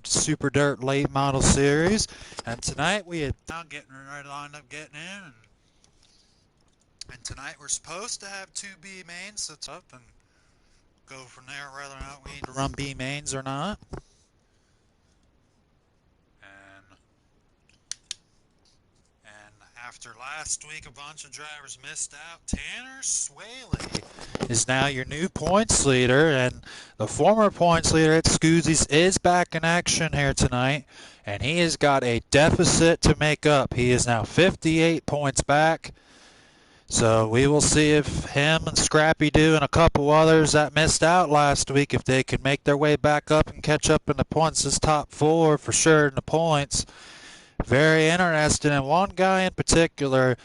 Super Dirt Late Model Series. And tonight we had now getting right lined up getting in. And tonight we're supposed to have two B mains, so it's up and go from there whether or not we need to run B mains or not. And after last week, a bunch of drivers missed out. Tanner Swaley is now your new points leader, and the former points leader at Scoozy's is back in action here tonight, and he has got a deficit to make up. He is now 58 points back. So we will see if him and Scrappy Doo and a couple others that missed out last week, if they can make their way back up and catch up in the points. This top four for sure in the points. Very interesting. And one guy in particular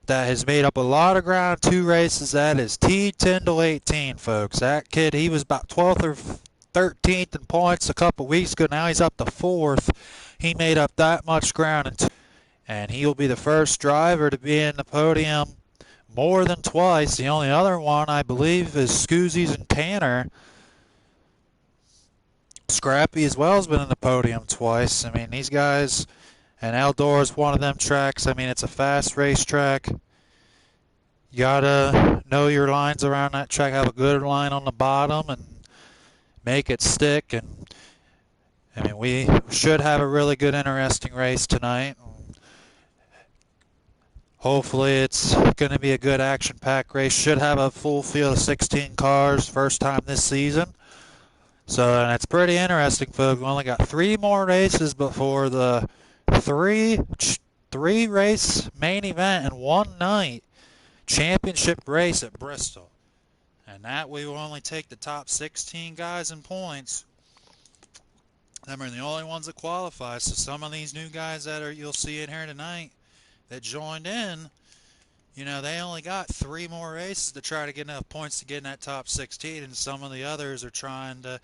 that has made up a lot of ground in two races, that is T. Tyndall 18, folks. That kid, he was about 12th or 13th in points a couple weeks ago. Now he's up to 4th. He made up that much ground in two, and he will be the first driver to be in the podium more than twice. The only other one, I believe, is Scoozy's and Tanner. Scrappy as well has been in the podium twice. I mean, these guys, and Eldora is one of them tracks. I mean, it's a fast racetrack. You gotta know your lines around that track. Have a good line on the bottom and make it stick. And I mean, we should have a really good, interesting race tonight. Hopefully, it's going to be a good action-packed race. Should have a full field of 16 cars, first time this season. So, and it's pretty interesting, folks. We only got 3 more races before the three race main event in one night championship race at Bristol. And that we will only take the top 16 guys in points. Them are the only ones that qualify. So some of these new guys that you'll see in here tonight that joined in, you know, they only got 3 more races to try to get enough points to get in that top 16, and some of the others are trying to.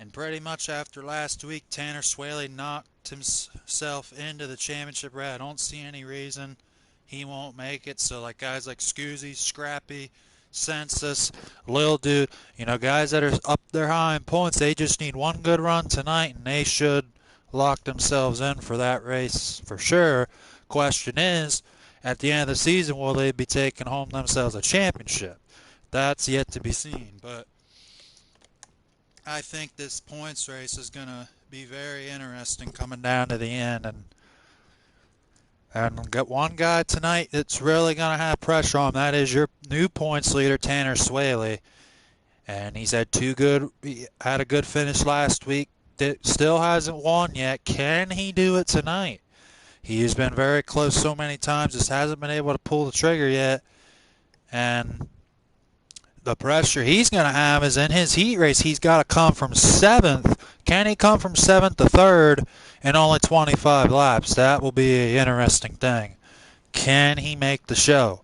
And pretty much after last week, Tanner Swaley knocked himself into the championship race. I don't see any reason he won't make it. So, like guys like Scoozy, Scrappy, Census, Lil Dude, you know, guys that are up there high in points, they just need one good run tonight, and they should lock themselves in for that race for sure. Question is, at the end of the season, will they be taking home themselves a championship? That's yet to be seen. But I think this points race is going to be very interesting coming down to the end. And got one guy tonight that's really going to have pressure on him. That is your new points leader, Tanner Swaley. And he's he had a good finish last week. Still hasn't won yet. Can he do it tonight? He has been very close so many times, just hasn't been able to pull the trigger yet. And the pressure he's going to have is in his heat race. He's got to come from 7th. Can he come from 7th to 3rd in only 25 laps? That will be an interesting thing. Can he make the show?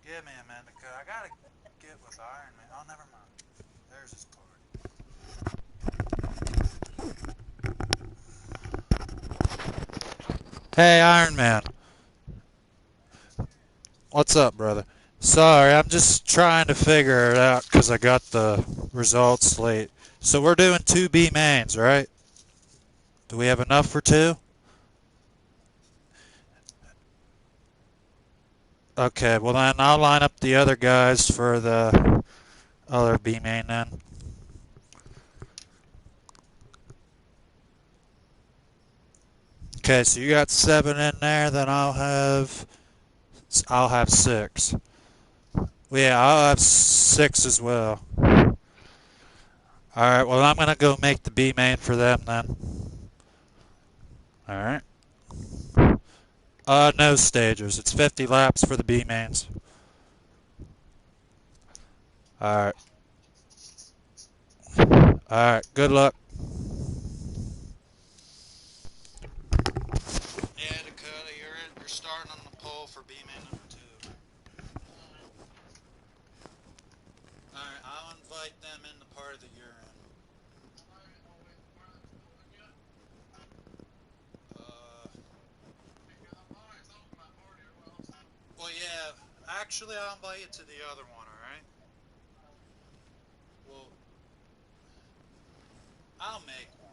Give me a minute, because I gotta get with Iron Man. Oh, never mind. There's his card. Hey, Iron Man. What's up, brother? Sorry, I'm just trying to figure it out because I got the results late. So we're doing 2B mains, right? Do we have enough for 2? Okay, well then I'll line up the other guys for the other B main then. Okay, so you got 7 in there, then I'll have 6. Well, yeah, I'll have 6 as well. Alright, well I'm gonna go make the B main for them then. Alright. No stagers. It's 50 laps for the B mains. Alright. Alright, good luck. Yeah, Dakota, you're starting on the pole for B main number 2. Alright, I'll invite them in the part that you're in. Uh, well, yeah, actually I'll invite you to the other one, alright? Well, I'll make one.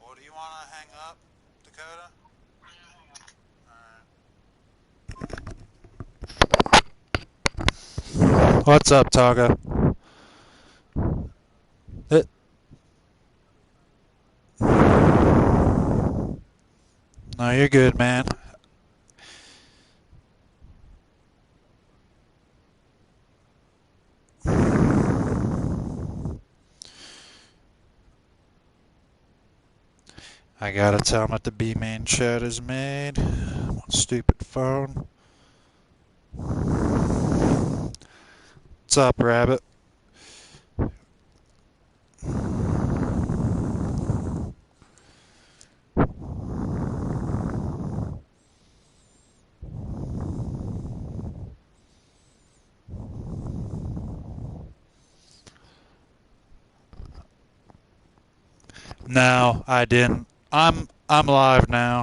Well, do you want to hang up, Dakota? Alright. What's up, Taga? Uh, No, you're good, man. I gotta tell him that the B main chat is made. Stupid phone. What's up, Rabbit? No, I didn't. I'm live now.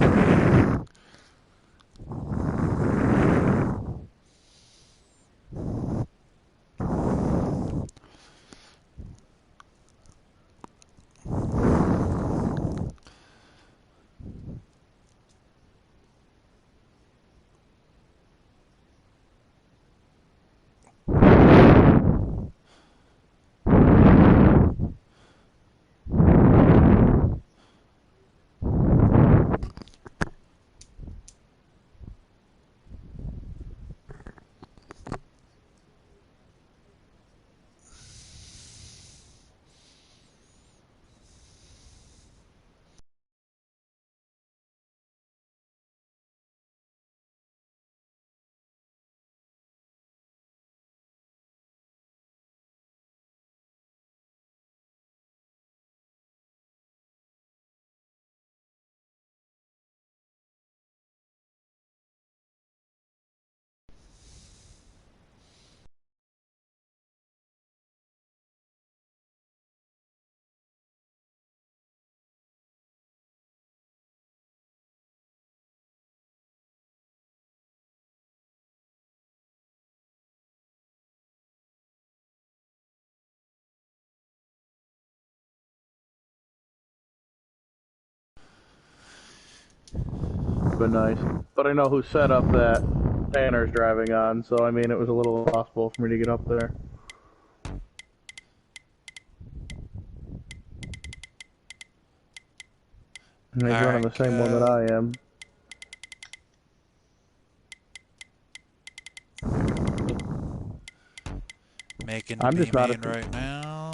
been nice. But I know who set up that Tanner's driving on, so I mean, it was a little impossible for me to get up there. And he's running the same one that I am. Making the B-main right now.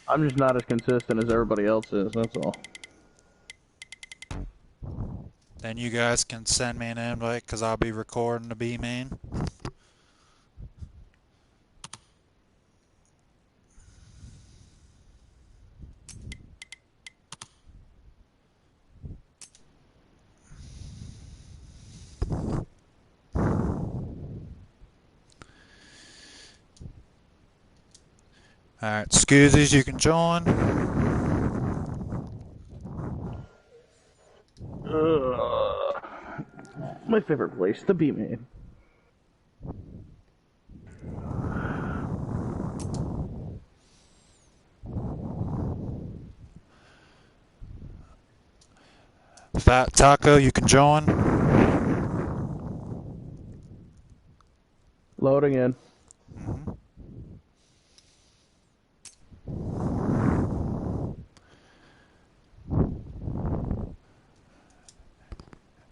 I'm just not as consistent as everybody else is, that's all. Then you guys can send me an invite because I'll be recording the B-main. Alright, Scoozies, you can join. My favorite place, the B-main. Fat Taco, you can join. Loading in.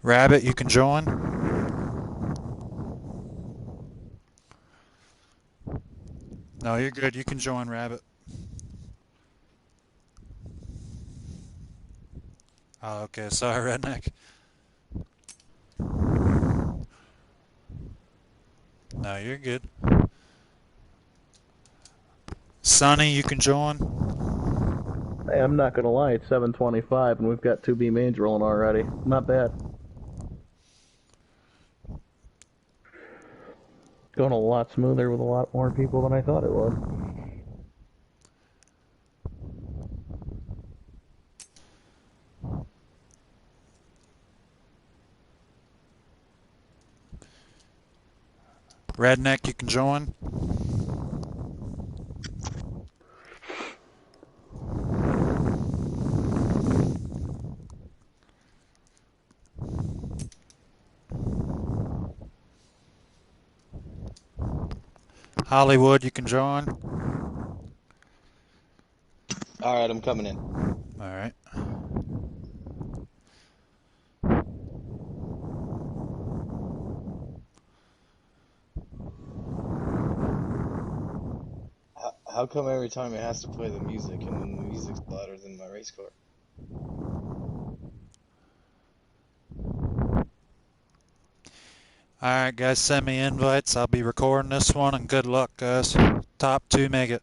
Rabbit, you can join. No, you're good. You can join, Rabbit. Oh, okay. Sorry, Redneck. No, you're good. Sonny, you can join. Hey, I'm not gonna lie, it's 7:25 and we've got 2 B-mains rolling already. Not bad. Going a lot smoother with a lot more people than I thought it would. Redneck, you can join. Hollywood, you can join. Alright, I'm coming in. Alright. How come every time it has to play the music and then the music's louder than my race car? Alright, guys, send me invites. I'll be recording this one, and good luck, guys. Top 2 make it.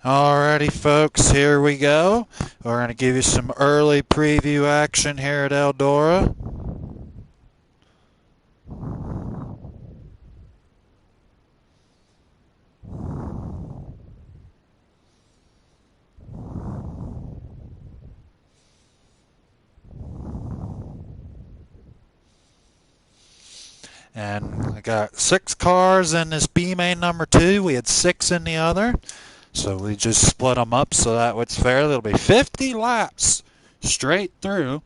Alrighty, folks, here we go. We're going to give you some early preview action here at Eldora. And I got 6 cars in this B-main number 2. We had 6 in the other. So we just split them up so that it's fair. There'll be 50 laps straight through.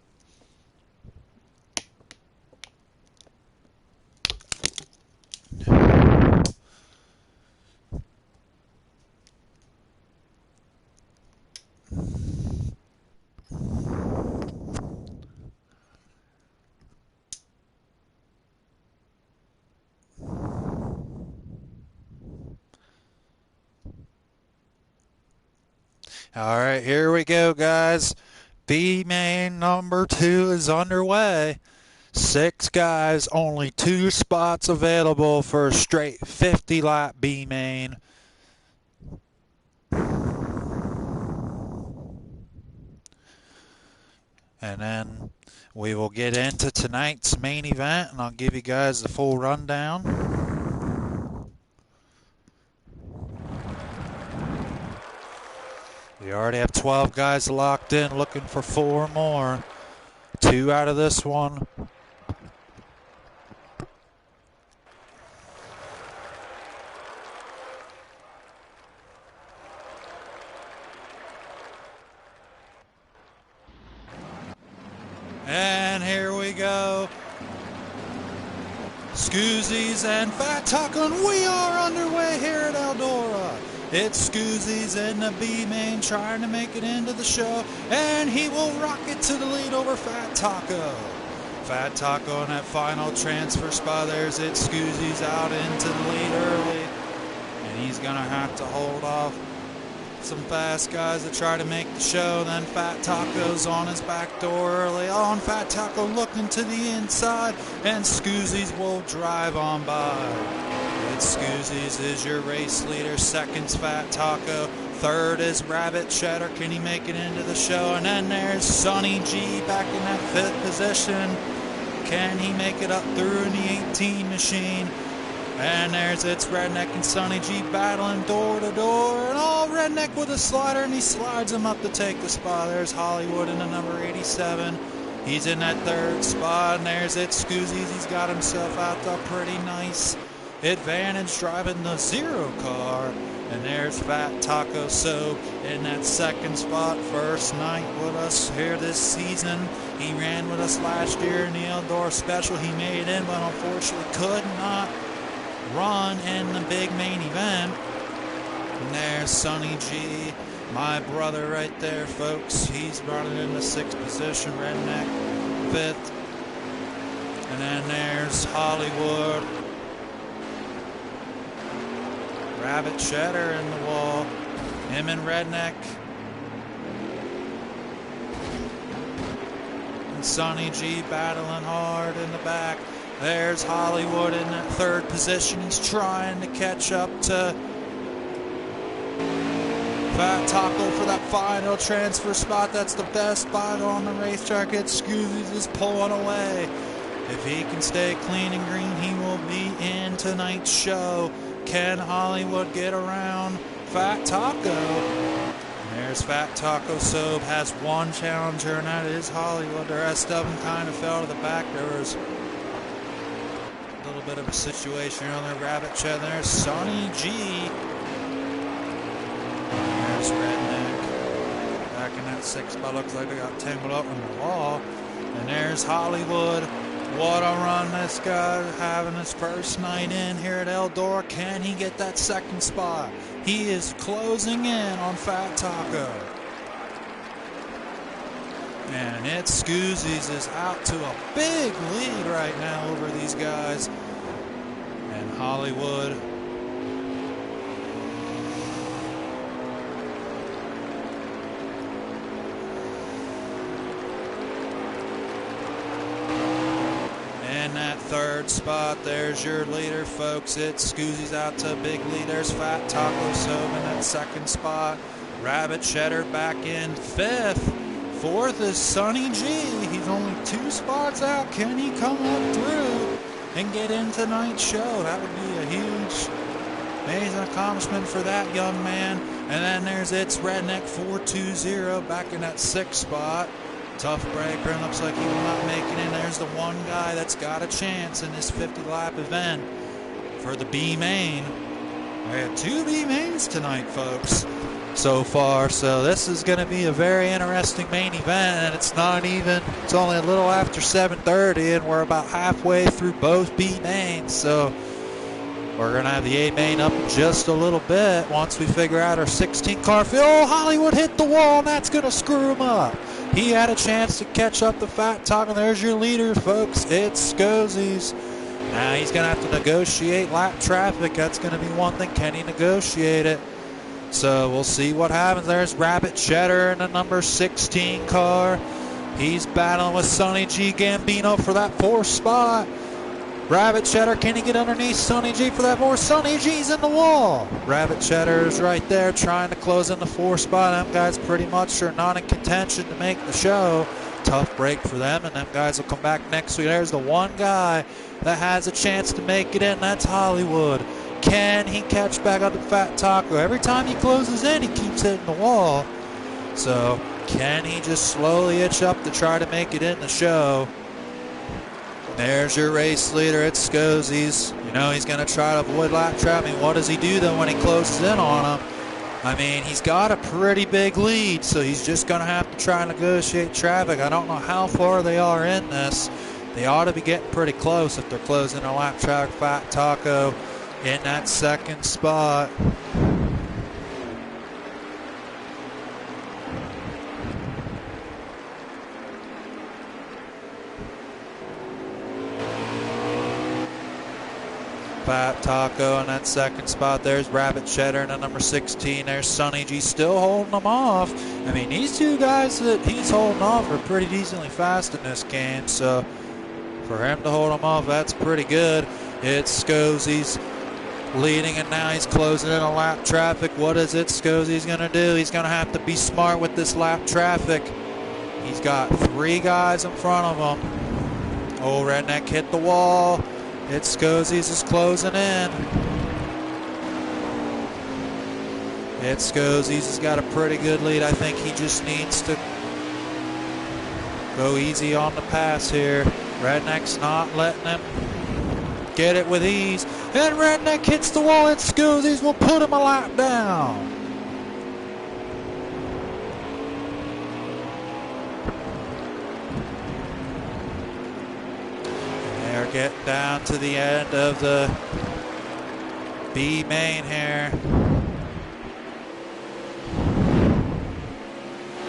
All right, here we go, guys. B-main number 2 is underway. 6 guys, only 2 spots available for a straight 50-lap B-main. And then we will get into tonight's main event, and I'll give you guys the full rundown. We already have 12 guys locked in, looking for 4 more. 2 out of this one And here we go. Scoozies and Fat Taco, and we are underway here at Eldora. It's Scoozies in the B main trying to make it into the show, and he will rocket to the lead over Fat Taco. Fat Taco in that final transfer spot. There's it. Scoozies out into the lead early, and he's gonna have to hold off some fast guys to try to make the show. Then Fat Taco's on his back door early on. Fat Taco looking to the inside, and Scoozies will drive on by. It's Scoozies is your race leader. Second's Fat Taco. Third is Rabbit Cheddar. Can he make it into the show? And then there's Sonny G back in that fifth position. Can he make it up through in the 18 machine? And there's it's Redneck and Sonny G battling door to door. And Redneck with a slider, and he slides him up to take the spot. There's Hollywood in the number 87. He's in that third spot. And there's it Scoozies. He's got himself out to a pretty nice advantage driving the 0 car. And there's Fat Taco Soap in that second spot. First night with us here this season. He ran with us last year in the Eldora Special. He made it in, but unfortunately could not run in the big main event. And there's Sonny G, my brother right there, folks. He's running in the 6th position. Redneck 5th. And then there's Hollywood. Rabbit Cheddar in the wall. Him and Redneck. And Sonny G battling hard in the back. There's Hollywood in that 3rd position. He's trying to catch up to Fat Taco for that final transfer spot. That's the best spot on the racetrack. It's Scoozies is pulling away. If he can stay clean and green, he will be in tonight's show. Can Hollywood get around Fat Taco? And there's Fat Taco Soap, has one challenger, and that is Hollywood. The rest of them kind of fell to the back. There was a little bit of a situation on there. Rabbit Cheddar. There's Sonny G. There's Redneck. Back in that 6th spot. Looks like they got tangled up in the wall. And there's Hollywood. What a run this guy having his first night in here at Eldora. Can he get that 2nd spot? He is closing in on Fat Taco. And it's Scoozies is out to a big lead right now over these guys. And Hollywood. In that 3rd spot, there's your leader, folks. It's Scoozies out to a big lead. There's Fat Taco Soap in that 2nd spot. Rabbit Cheddar back in 5th. 4th is Sonny G. He's only 2 spots out. Can he come up through and get in tonight's show? That would be a huge, amazing accomplishment for that young man. And then there's it's Redneck 420 back in that 6th spot. Tough breaker, and looks like he will not make it in. There's the one guy that's got a chance in this 50-lap event for the B main. We have 2 B mains tonight, folks, so far. So this is going to be a very interesting main event, and it's only a little after 7:30, and we're about halfway through both B mains. So we're going to have the A main up in just a little bit once we figure out our 16 car field. Oh, Hollywood hit the wall, and that's going to screw him up. He had a chance to catch up to Fat Taco. There's your leader, folks. It's Scoozies. Now he's going to have to negotiate lap traffic. That's going to be one thing. Can he negotiate it? So we'll see what happens. There's Rabbit Cheddar in the number 16 car. He's battling with Sonny G Gambino for that 4th spot. Rabbit Cheddar, can he get underneath Sonny G for that 4th? Sonny G's in the wall. Rabbit Cheddar is right there trying to close in the 4th spot. Them guys pretty much are not in contention to make the show. Tough break for them, and them guys will come back next week. There's the one guy that has a chance to make it in. That's Hollywood. Can he catch back up to Fat Taco? Every time he closes in, he keeps hitting the wall. So can he just slowly itch up to try to make it in the show? There's your race leader. It's Scoozies. You know he's going to try to avoid lap trap. I mean, what does he do then when he closes in on him? I mean, he's got a pretty big lead, so he's just going to have to try and negotiate traffic. I don't know how far they are in this. They ought to be getting pretty close if they're closing a lap track. Fat Taco in that second spot. Fat Taco in that second spot. There's Rabbit Cheddar in the number 16. There's Sonny G still holding them off. I mean, these two guys that he's holding off are pretty decently fast in this game. So for him to hold them off, that's pretty good. It's Scozzi's leading, and now he's closing in a lap traffic. What is it Scozzi's going to do? He's going to have to be smart with this lap traffic. He's got 3 guys in front of him. Oh, Redneck hit the wall. It's Scozzi's is closing in. It's Scozzi's has got a pretty good lead. I think he just needs to go easy on the pass here. Redneck's not letting him get it with ease. And Redneck hits the wall. It's Scozzi's will put him a lap down. Get down to the end of the B main here.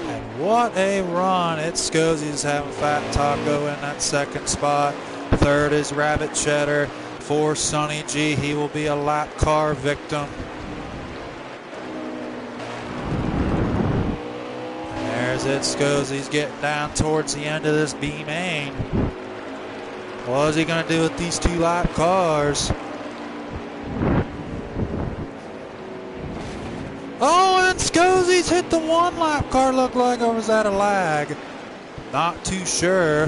And what a run. It's Scozzi's having Fat Taco in that second spot. Third is Rabbit Cheddar. Fourth, Sonny G. He will be a lap car victim. And there's it. Scozzi's getting down towards the end of this B main. What is he going to do with these 2 lap cars? Oh, and Scozzi's hit the 1 lap car. Looked like, or was that a lag? Not too sure.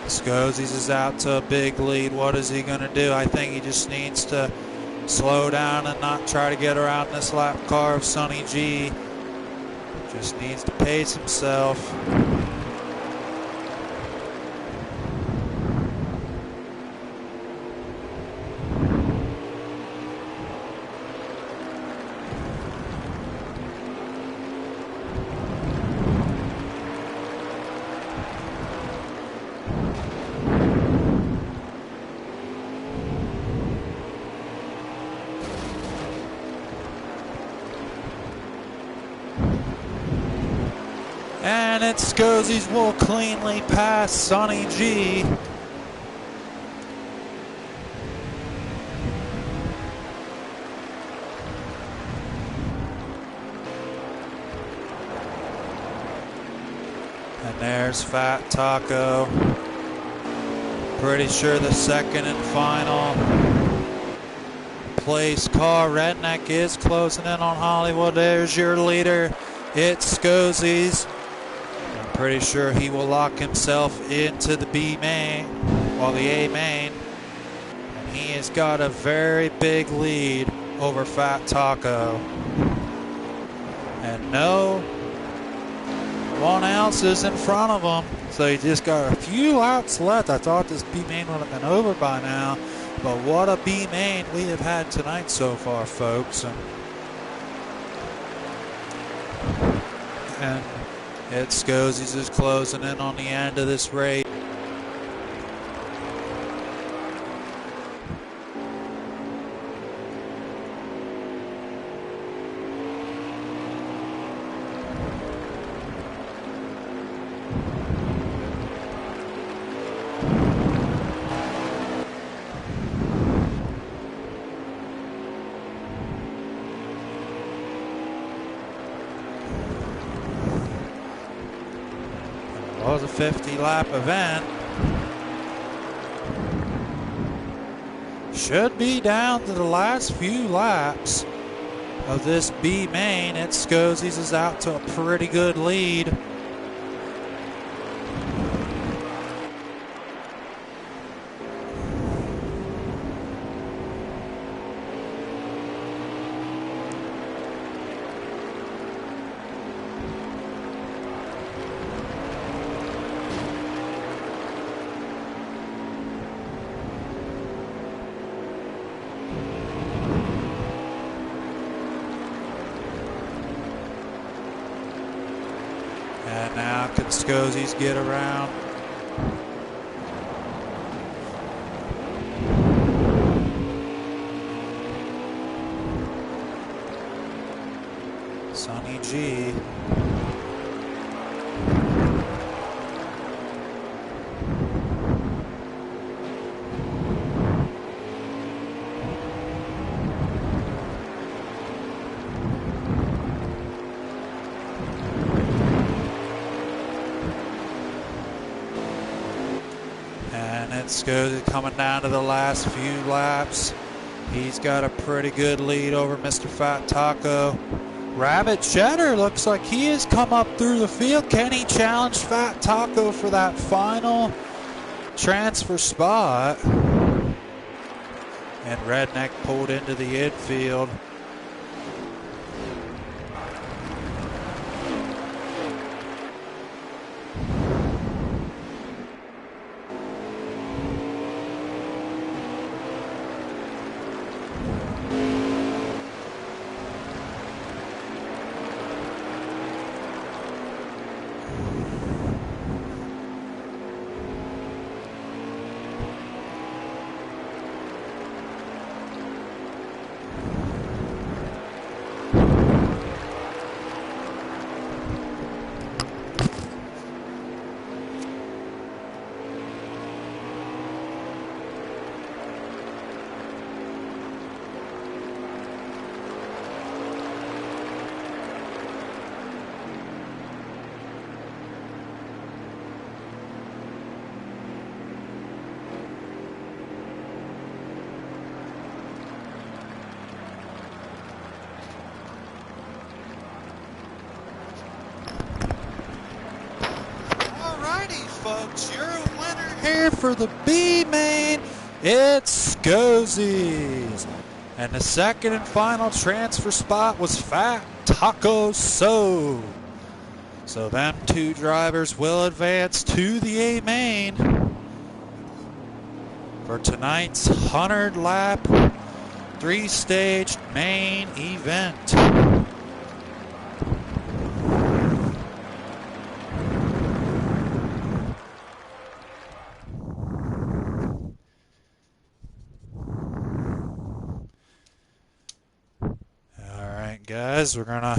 Scozzi's is out to a big lead. What is he going to do? I think he just needs to slow down and not try to get around this lap car of Sonny G. Just needs to pace himself. And it's Scozzi's will cleanly pass Sonny G. And there's Fat Taco. Pretty sure the second and final place car. Redneck is closing in on Hollywood. There's your leader. It's Scozzi's. I'm pretty sure he will lock himself into the B main, or the A main. And he has got a very big lead over Fat Taco. And no one else is in front of him. So he just got a few laps left. I thought this B main would have been over by now. But what a B main we have had tonight so far, folks. And it's Scozzi's is closing in on the end of this race. It was a 50-lap event. Should be down to the last few laps of this B main. It's Scozzi's is out to a pretty good lead. And now can Scosies get around? Sonny G. And it's coming down to the last few laps. He's got a pretty good lead over Mr. Fat Taco. Rabbit Cheddar looks like he has come up through the field. Can he challenge Fat Taco for that final transfer spot? And Redneck pulled into the infield. Folks, your winner here for the B main, it's Scosies. And the second and final transfer spot was Fat Taco So. So them two drivers will advance to the A main for tonight's 100-lap, 3-stage main event. Guys, we're gonna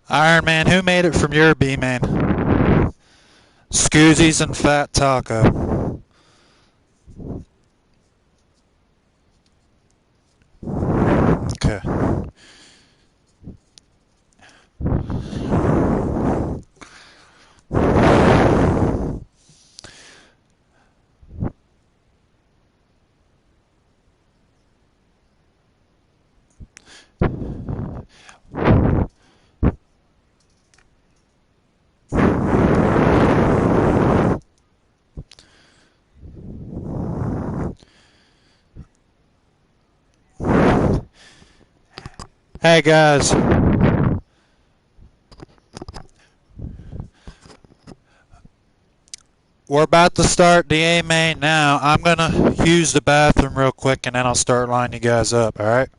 Iron Man, who made it from your B main? Scoozies and Fat Taco. Okay. Hey guys, we're about to start the A main now. I'm gonna use the bathroom real quick and then I'll start lining you guys up, alright?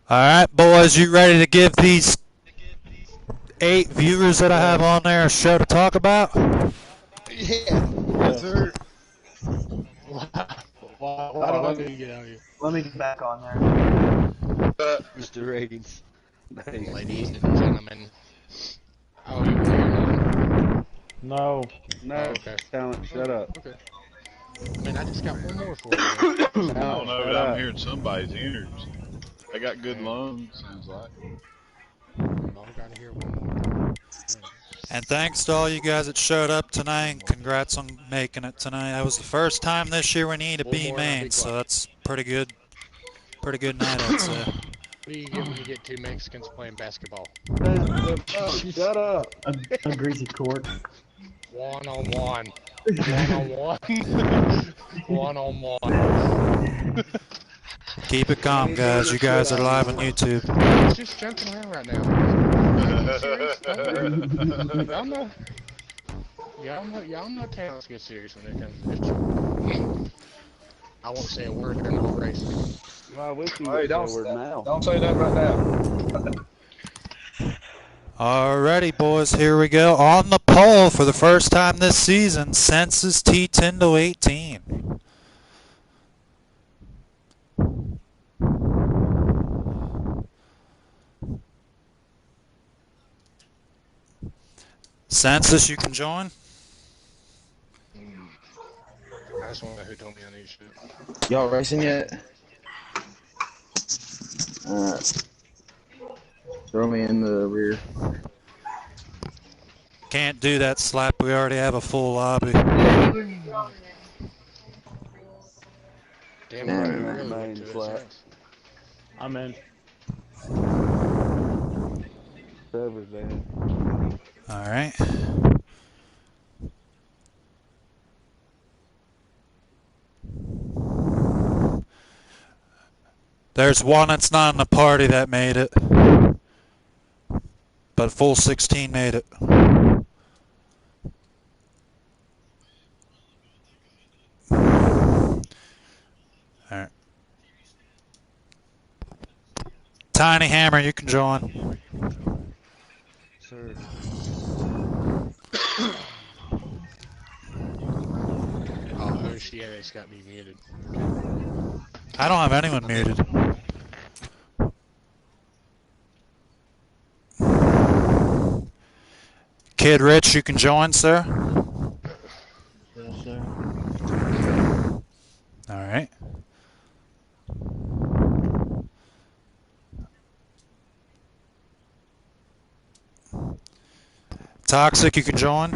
All right, boys, you ready to give these 8 viewers that I have on there a show to talk about? Yeah. Yes, sir. Why do I need to get out of here? Let me get back on there. Boost the ratings. Nice. Ladies and gentlemen. Oh, you can No. No, Oh, okay. talent, shut up. Okay. I mean, I just got one more for you. I I don't know, shut but I'm up. hearing somebody's ears. They got good Man, lungs, sounds like. we all got to hear one more. And thanks to all you guys that showed up tonight, and congrats on making it tonight. That was the first time this year we need a One B more and I'll main, be so quiet. that's pretty good night, I'd say. What do you get when you get two Mexicans playing basketball? Shut up. A greasy court. One-on-one. One-on-one. One-on-one. Keep it calm, guys. You guys are live on YouTube. He's just jumping around right now. Y'all know talents get serious when it comes to this shit. I won't say a word during the whole race. I wish you Hey, would say a word now. don't say that right now. Alrighty, boys, here we go. On the pole for the first time this season, Census T10 to 18. Census, you can join. I just want to know who told me I need shit. Y'all racing yet? Alright. Throw me in the rear. Can't do that, Slap. We already have a full lobby. Damn it, Damn, I man. really went Main to his slap. house. I'm in. Trevor's dead. Alright. There's one that's not in the party that made it. But full 16 made it. Alright. Tiny Hammer, you can join. Sir. Oh, shit, it's got me muted. I don't have anyone muted. Kid Rich, you can join, sir. Yes, sir. Alright. Toxic, you can join.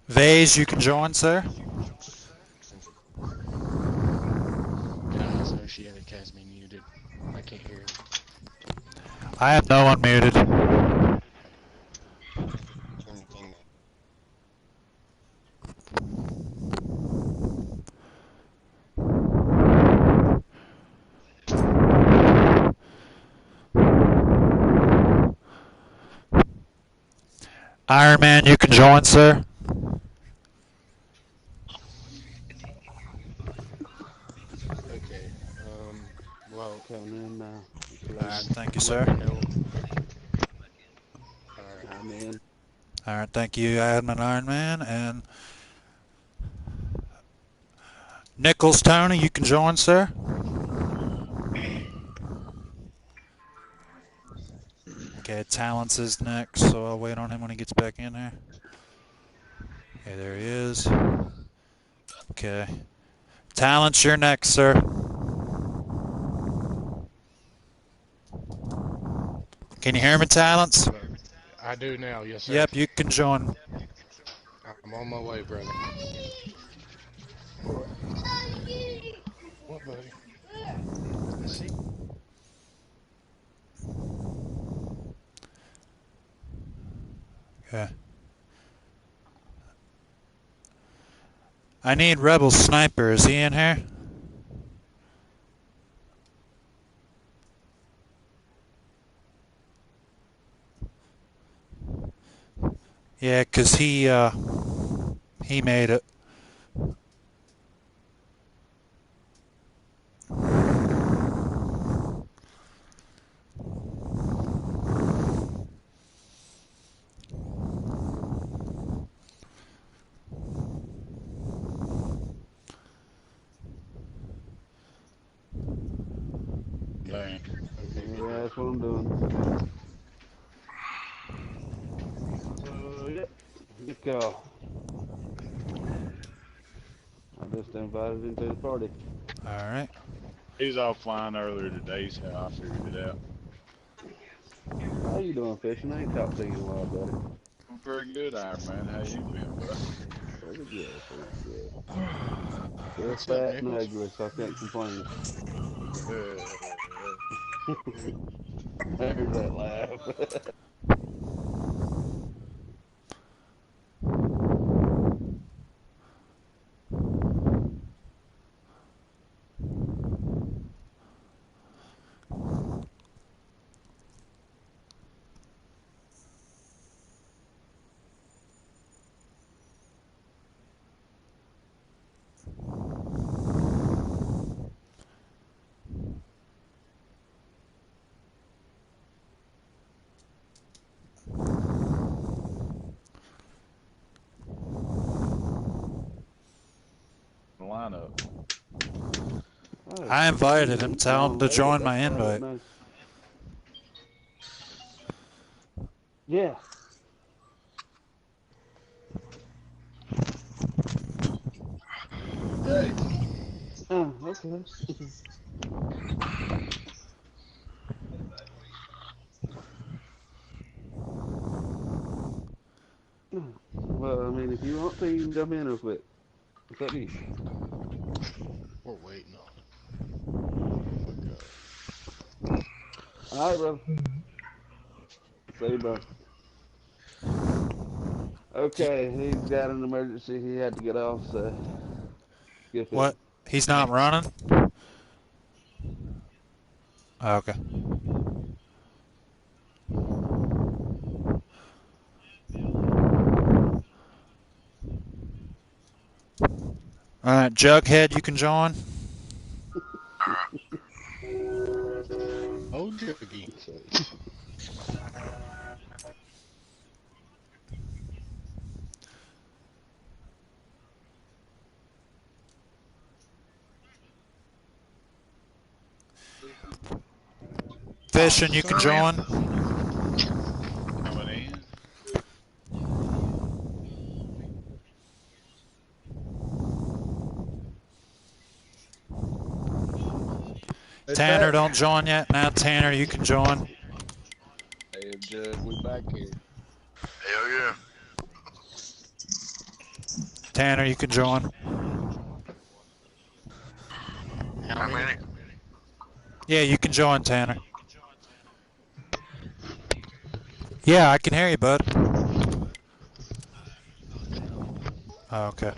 Vase, you can join, sir. Guys, Oceanic has me muted. I can't hear him. I have no one muted. Iron Man, you can join, sir. Okay, well, Coming in now. Alright, thank you, let sir. me know. Alright. I'm in. Alright, thank you, Admin Iron Man. And Nichols Tony, you can join, sir. Okay, Talents is next, so I'll wait on him when he gets back in here. Okay, there he is. Okay. Talents, you're next, sir. Can you hear me, Talents? I do now, yes sir. Yep, you can join. I'm on my way, brother. What, buddy? Let's see. Okay. I need Rebel Sniper. Is he in here? Yeah, 'cause he made it. Dang. Yeah, that's what I'm doing. Yep. Good call. I just invited him to the party. All right. He's offline earlier today, so I figured it out. How you doing, fishing? I ain't talked to you in a while, buddy. I'm pretty good, Iron Man. How you been, bud? Pretty good, pretty good. Still What's up, fat and Nichols? ugly, so I can't complain. Uh, There's that laugh. lineup. I invited him. Tell him to join my invite. Yeah. Oh, okay. Well, I mean, if you want to, you can jump in real quick. What's up, you? We're waiting on him. All right, bro. See you, bro. Okay, he's got an emergency. He had to get off, so good What? fishing. He's not running? Okay. All right, Jughead, you can join. Oh, Juggy. Oh, Fishing, you can son. join. Coming in. Hey, Tanner, Pat. don't join yet. Now, Tanner, you can join. Hey, Judge, we back here. Hell yeah. Tanner, you can join. How How many? many? Yeah, you can join, Tanner. Yeah, I can hear you, bud. Okay.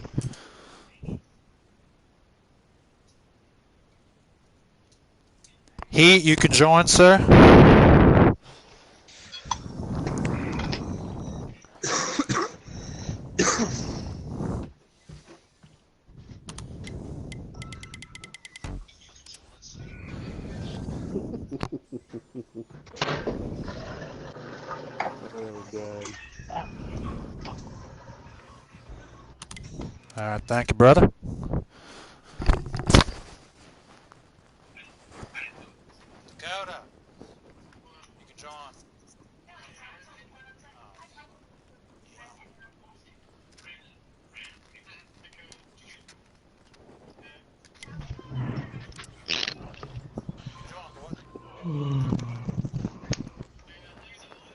Heat, you can join, sir. Oh, God. All right, thank you, brother. Dakota, you can join.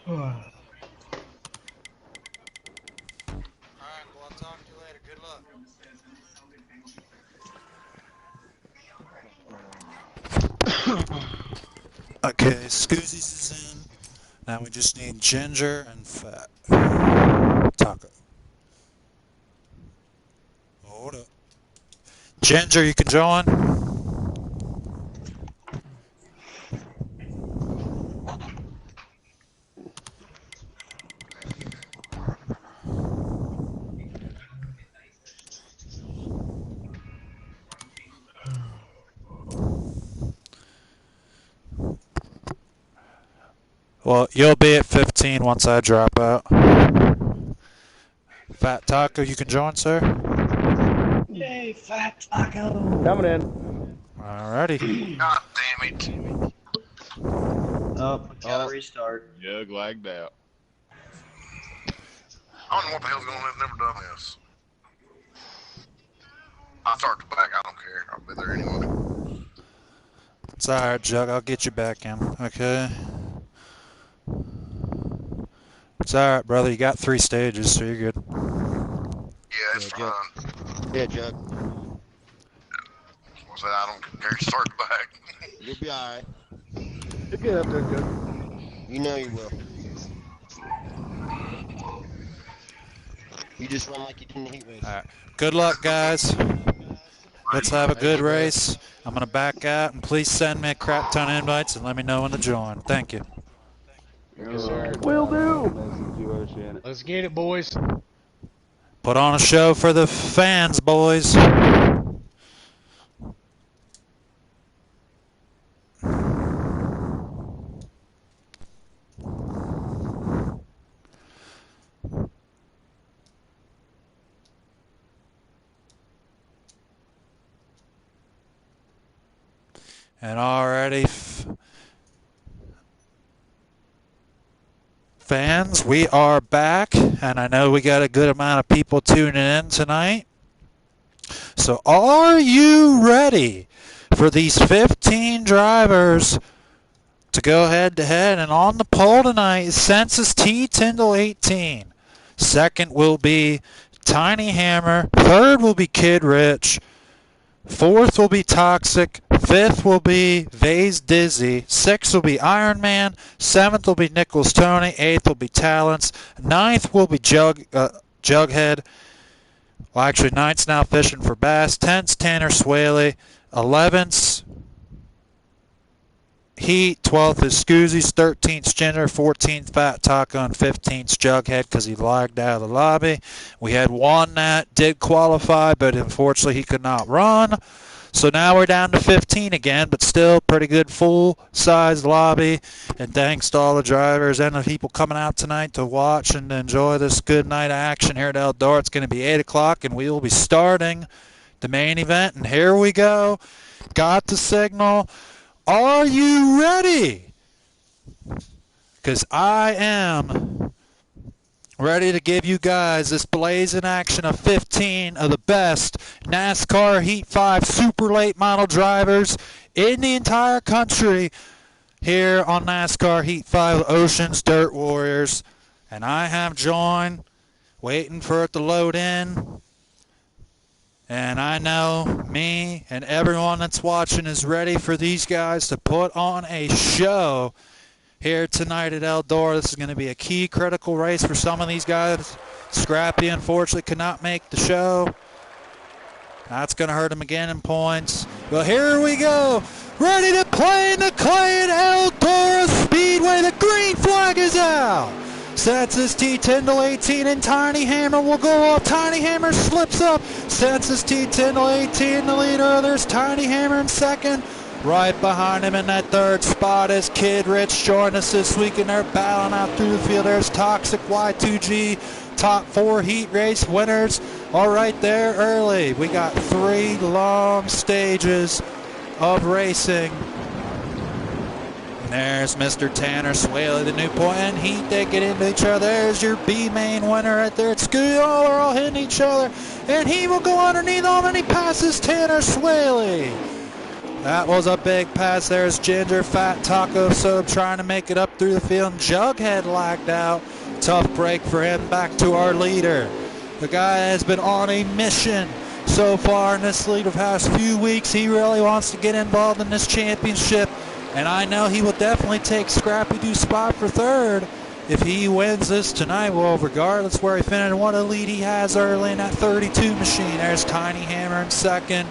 All right, well, I'll talk to you later. Good luck. Okay, Scoozy's is in. Now we just need Ginger and Fat. Taco. Hold up. Ginger, you can join. Well, you'll be at 15 once I drop out. Fat Taco, you can join, sir. Yay, Fat Taco! Coming in. Alrighty. God damn it. Oh, gotta restart. Jug lagged out. I don't know what the hell's going on. I've never done this. I'll start the back. I don't care. I'll be there anyway. It's alright, Jug. I'll get you back in. Okay. It's alright, brother. You got 3 stages, so you're good. Yeah, it's Yeah, fine. Yeah, Jug. I said I don't care. Start the back. You'll be alright. You get up there, good. You know you will. You just run like you did in the heat race. Alright. Good luck, guys. Let's have a good race. I'm going to back out, and please send me a crap ton of invites and let me know when to join. Thank you. Yes, sir. Will do. Let's get it, boys. Put on a show for the fans, boys. And already, fans, we are back, and I know we got a good amount of people tuning in tonight. So are you ready for these 15 drivers to go head-to-head? And on the pole tonight is Census T. Tyndall 18. Second will be Tiny Hammer. Third will be Kid Rich. Fourth will be Toxic. Fifth will be Vase Dizzy. Sixth will be Iron Man. Seventh will be Nichols Tony. Eighth will be Talents. Ninth will be Jughead. Well, actually, ninth's now fishing for bass. 10th's Tanner Swaley. 11th's Heat. 12th is Scoozy's. 13th's Ginger. 14th Fat Taco. And 15th's Jughead because he lagged out of the lobby. We had one that did qualify, but unfortunately he could not run. So now we're down to 15 again, but still pretty good full-size lobby. And thanks to all the drivers and the people coming out tonight to watch and enjoy this good night of action here at Eldora. It's going to be 8 o'clock, and we will be starting the main event. And here we go. Got the signal. Are you ready? Because I am ready to give you guys this blazing action of 15 of the best NASCAR Heat 5 super late model drivers in the entire country here on NASCAR Heat 5 Oceans Dirt Warriors. And I have joined, waiting for it to load in. And I know me and everyone that's watching is ready for these guys to put on a show here tonight at Eldora. This is going to be a key critical race for some of these guys. Scrappy, unfortunately, could not make the show. That's going to hurt him again in points. Well, here we go. Ready to play in the clay at Eldora Speedway. The green flag is out. Census T. Tyndall 18 and Tiny Hammer will go up. Tiny Hammer slips up. Census T. Tyndall 18, the leader. There's Tiny Hammer in second. Right behind him in that third spot is Kid Rich joining us this week, and they're battling out through the field. There's Toxic Y2G, top 4 heat race winners are right there early. We got 3 long stages of racing. And there's Mr. Tanner Swaley, the new point, and Heat, they get into each other. There's your B main winner right there. It's Scooty. Oh, they're all hitting each other, and he will go underneath on, and he passes Tanner Swaley. That was a big pass. There's Ginger, Fat Taco Sub trying to make it up through the field. Jughead lagged out. Tough break for him. Back to our leader. The guy has been on a mission so far in this league the past few weeks. He really wants to get involved in this championship. And I know he will definitely take Scrappy Doo's spot for third if he wins this tonight. Well, regardless where he finished, what a lead he has early in that 32 machine. There's Tiny Hammer in second.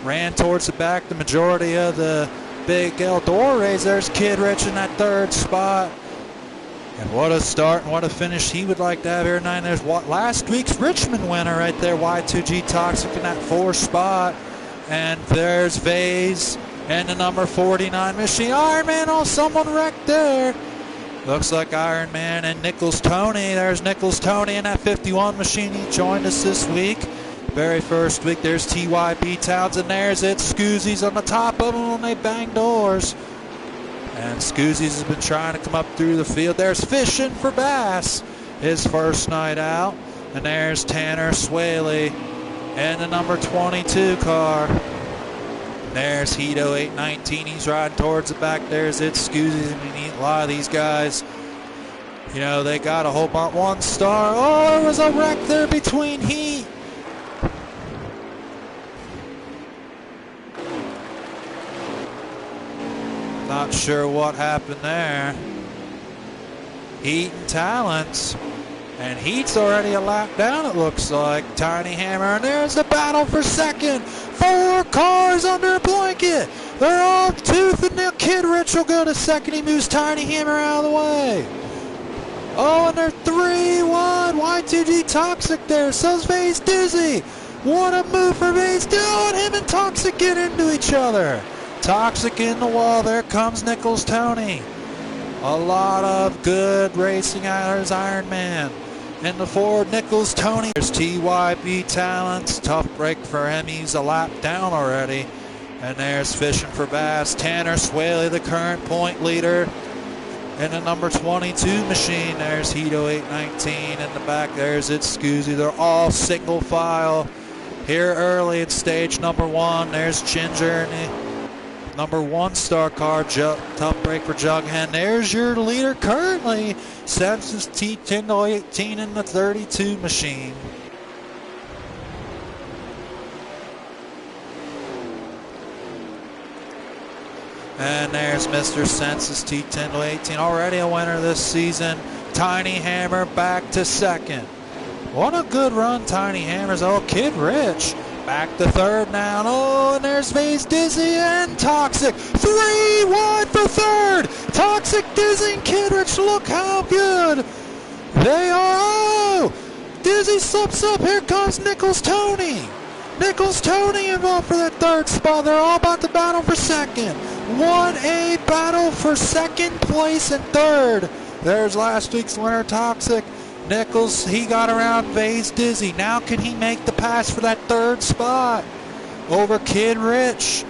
Ran towards the back the majority of the big Eldora race. There's Kid Rich in that third spot. And what a start and what a finish he would like to have here tonight. There's last week's Richmond winner right there, Y2G Toxic in that 4th spot. And there's Vase and the number 49 machine. Iron Man, oh, someone wrecked there. Looks like Iron Man and Nichols Tony. There's Nichols Tony in that 51 machine. He joined us this week. Very first week. There's TYB Townsend. There's it. Scoozy's on the top of them when they bang doors. And Scoozy's has been trying to come up through the field. There's Fishing for Bass, his first night out. And there's Tanner Swaley in the number 22 car. There's Hito 819. He's riding towards the back. There's it. Scoozy's. I mean, a lot of these guys, you know, they got a whole bunch. One star. Oh, there was a wreck there between heat. Not sure what happened there. Heat and Talents. And Heat's already a lap down, it looks like. Tiny Hammer, and there's the battle for second. 4 cars under a blanket. They're all tooth and nail. Kid Rich will go to second. He moves Tiny Hammer out of the way. Oh, and they're 3-1. Y2G Toxic there. So's Vase Dizzy. What a move for Vase. Oh, and him and Toxic get into each other. Toxic in the wall. There comes Nichols Tony. A lot of good racing out. There's Iron Man. In the Ford, Nichols Tony. There's TYB Talents. Tough break for him. He's a lap down already. And there's Fishing for Bass. Tanner Swaley, the current point leader. In the number 22 machine, there's Hito 819. In the back, there's It's Scoozy. They're all single file. Here early in stage number 1, there's Ginger and the number 1 star car. Tough break for Jughead. There's your leader currently. Census T10 to 18 in the 32 machine. And there's Mr. Census T10 to 18. Already a winner this season. Tiny Hammer back to second. What a good run Tiny Hammer's. Oh, Kid Rich back to third now. Oh, and there's Vase Dizzy and Toxic. 3-1 for third. Toxic, Dizzy, and Kid Rich. Look how good they are. Oh, Dizzy slips up. Here comes Nichols Tony. Nichols Tony involved for that third spot. They're all about to battle for second. 1A battle for second place and third. There's last week's winner, Toxic. Nichols, he got around Vase Dizzy. Now can he make the pass for that third spot over Kid Rich?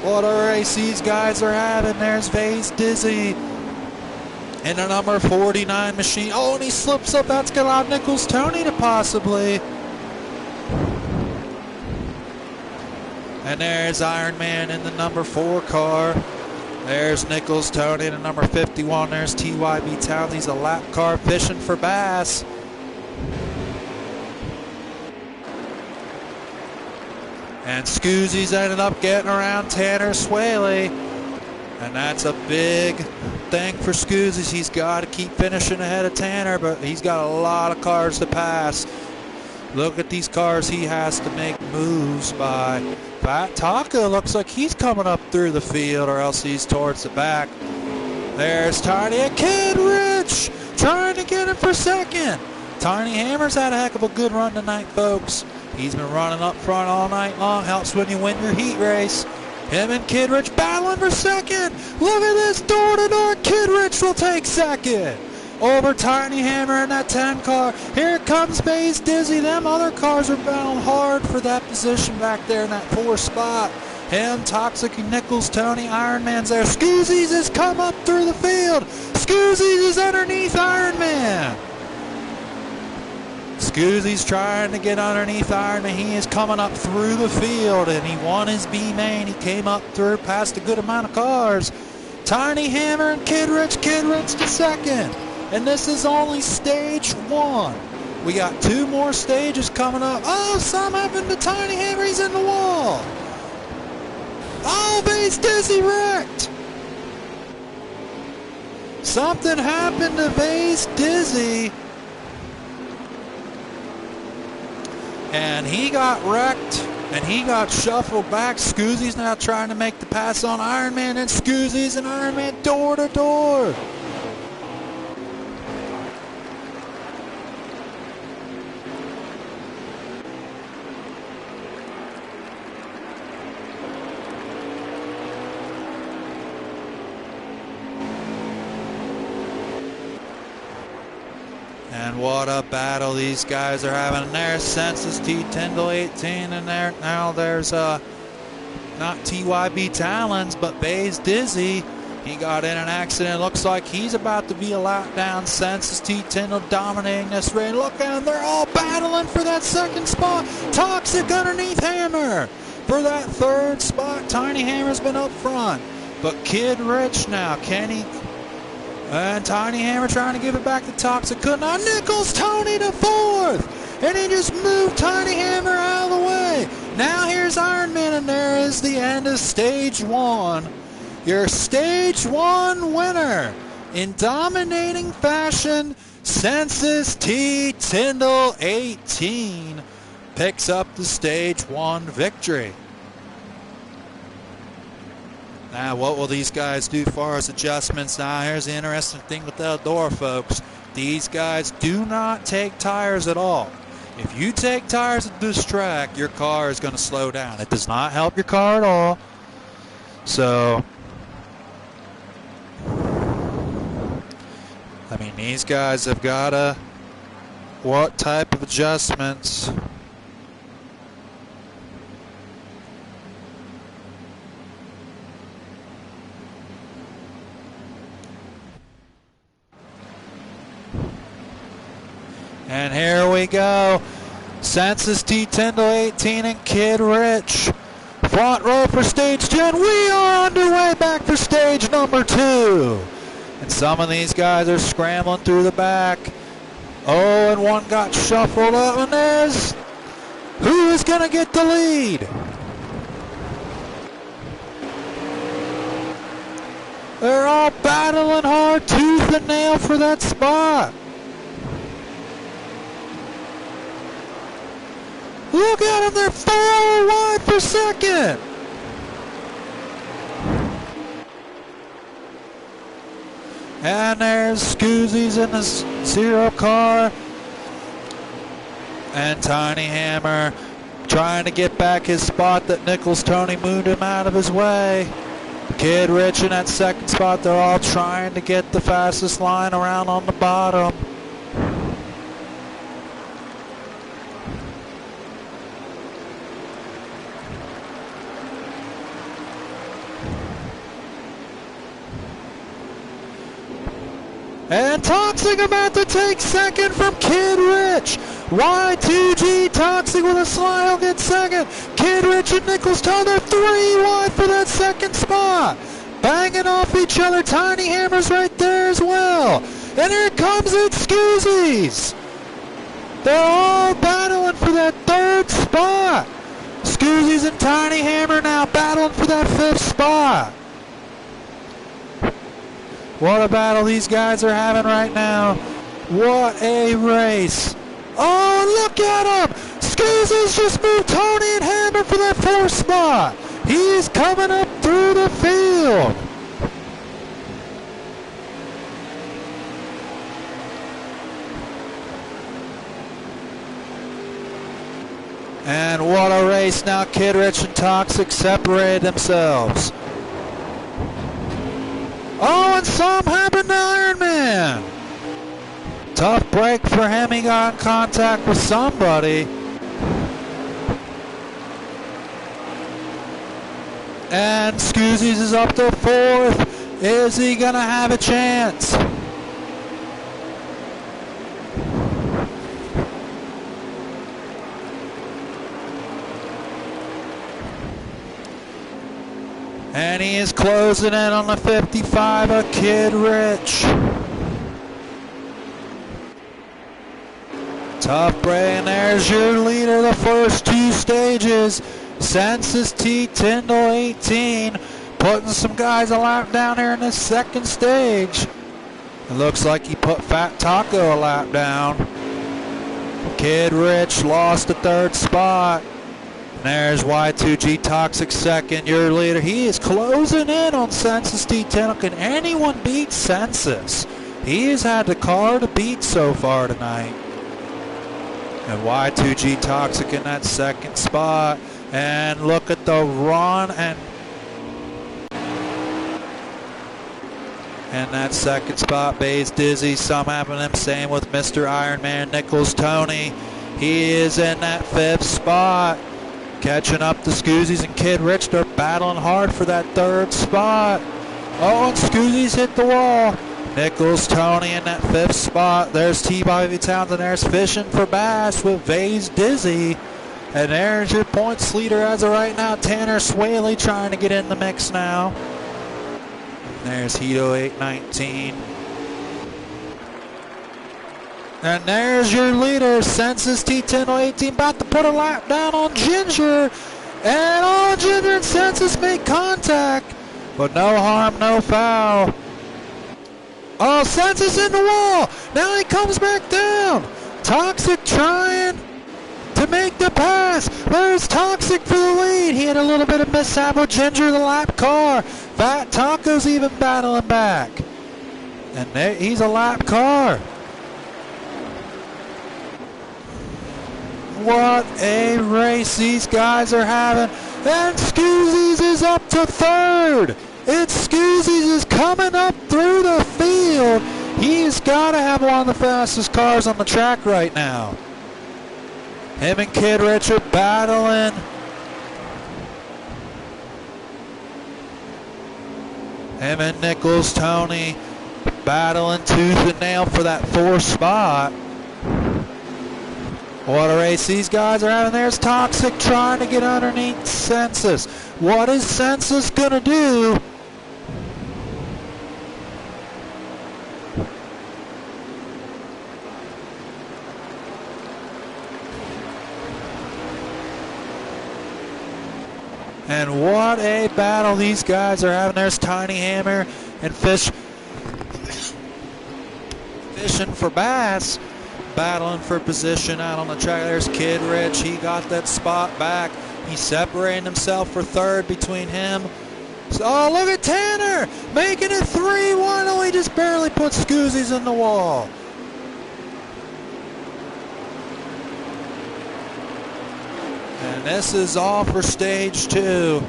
What a race these guys are having. There's Vase Dizzy in the number 49 machine. Oh, and he slips up. That's going to allow Nichols Tony to possibly. And there's Iron Man in the number 4 car. There's Nichols Tony in the number 51. There's TYB Towns. He's a lap car Fishing for Bass. And Scoozy's ended up getting around Tanner Swaley. And that's a big thing for Scoozy's. He's got to keep finishing ahead of Tanner, but he's got a lot of cars to pass. Look at these cars he has to make moves by. Fat Taka looks like he's coming up through the field, or else he's towards the back. There's Tiny and Kid Rich trying to get him for second. Tiny Hammer's had a heck of a good run tonight, folks. He's been running up front all night long. Helps when you win your heat race. Him and Kid Rich battling for second. Look at this, door-to-door. Kid Rich will take second over Tiny Hammer in that 10 car. Here comes Vase Dizzy. Them other cars are battling hard for that position back there in that 4 spot. Him, Toxic, and Nichols Tony. Iron Man's there. Scoozy's has come up through the field. Scoozy's is underneath Iron Man. Scoozy's trying to get underneath Iron Man. He is coming up through the field, and he won his B main. He came up through past a good amount of cars. Tiny Hammer and Kid Rich to second. And this is only stage 1. We got 2 more stages coming up. Oh, something happened to Tiny Hammer. He's in the wall. Oh, Vase Dizzy wrecked. Something happened to Vase Dizzy. And he got wrecked. And he got shuffled back. Scoozy's now trying to make the pass on Iron Man. And Scoozy's and Iron Man door to door. And what a battle these guys are having. And there's Census T. Tyndall 18, and there now there's not TYB Talons, but Bayes Dizzy. He got in an accident. Looks like he's about to be a lap down. Census T. Tyndall dominating this race. Look at them. They're all battling for that second spot. Toxic underneath Hammer for that third spot. Tiny Hammer's been up front. But Kid Rich now. Kenny and Tiny Hammer trying to give it back to Toxic. Could not. Nichols Tony to fourth. And he just moved Tiny Hammer out of the way. Now here's Iron Man, and there is the end of stage one. Your stage one winner in dominating fashion, Census T. Tyndall 18 picks up the stage one victory. Now what will these guys do as far as adjustments? Now here's the interesting thing with Eldora, folks. These guys do not take tires at all. If you take tires at this track, your car is going to slow down. It does not help your car at all. So I mean, these guys have got what type of adjustments? And here we go. Census T. Tyndall 18 and Kid Rich. Front row for stage 10. We are underway back for stage number 2. And some of these guys are scrambling through the back. Oh, and one got shuffled up, and there's who is going to get the lead? They're all battling hard, tooth and nail for that spot. Look at them, they're 4 wide for second. And there's Scoozy's in the zero car. And Tiny Hammer trying to get back his spot that Nichols Tony moved him out of his way. Kid Rich in that second spot. They're all trying to get the fastest line around on the bottom. And Toxic about to take second from Kid Rich. Y2G Toxic with a slide will get second. Kid Rich and Nichols Tony, they're 3 wide for that second spot. Banging off each other. Tiny Hammer's right there as well. And here comes it, Scoozies. They're all battling for that third spot. Scoozies and Tiny Hammer now battling for that 5th spot. What a battle these guys are having right now. What a race. Oh, look at him. Scoozy's just moved Tony and Hammer for that 4th spot. He's coming up through the field. And what a race now. Kid Rich and Toxic separated themselves. Oh, and something happened to Iron Man. Tough break for him. He got in contact with somebody. And Scoozies is up to 4th. Is he going to have a chance? And he is closing in on the 55 of Kid Rich. Tough break, and there's your leader the first 2 stages. Census T. Tyndall 18, putting some guys a lap down here in the 2nd stage. It looks like he put Fat Taco a lap down. Kid Rich lost the 3rd spot. There's Y2G Toxic 2nd, your leader. He is closing in on Census T. Tyndall. Can anyone beat Census? He has had the car to beat so far tonight. And Y2G Toxic in that 2nd spot. And look at the run. And In that second spot, Bay's Dizzy. Some having him same with Mr. Ironman Nichols Tony. He is in that 5th spot. Catching up to Scoozies and Kid Rich. They're battling hard for that 3rd spot. Oh, and Scoozies hit the wall. Nichols Tony in that 5th spot. There's T-Bobby Townsend. There's Fishing for Bass with Bay's Dizzy. And there's your points leader as of right now. Tanner Swaley trying to get in the mix now. There's Hito 819. And there's your leader, Census T1018, about to put a lap down on Ginger. And Ginger and Census make contact. But no harm, no foul. Oh, Census in the wall. Now he comes back down. Toxic trying to make the pass. There's Toxic for the lead. He had a little bit of mishap with Ginger, the lap car. Fat Taco's even battling back. And there, he's a lap car. What a race these guys are having. And Scoozies is up to 3rd. It's Scoozies is coming up through the field. He's got to have one of the fastest cars on the track right now. Him and Kid Rich are battling. Him and Nichols Tony battling tooth and nail for that 4th spot. What a race these guys are having. There's Toxic trying to get underneath Census. What is Census going to do? And what a battle these guys are having. There's Tiny Hammer and Fishing for Bass, battling for position out on the track. There's Kid Rich. He got that spot back. He's separating himself for 3rd between him. Oh, look at Tanner making it 3-1. Oh, he just barely put Scoozies in the wall. And this is all for stage 2.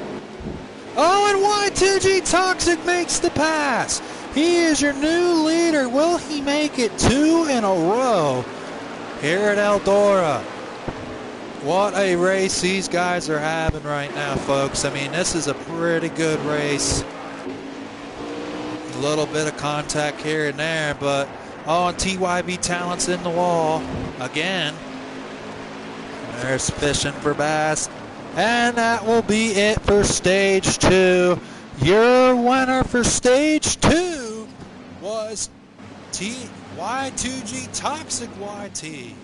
Oh, and Y2G Toxic makes the pass. He is your new leader. Will he make it 2 in a row here at Eldora? What a race these guys are having right now, folks. I mean, this is a pretty good race. A little bit of contact here and there, but and TYB Talent's in the wall again. There's Fishing for Bass. And that will be it for stage 2. Your winner for stage 2 was Y2G Toxic YT.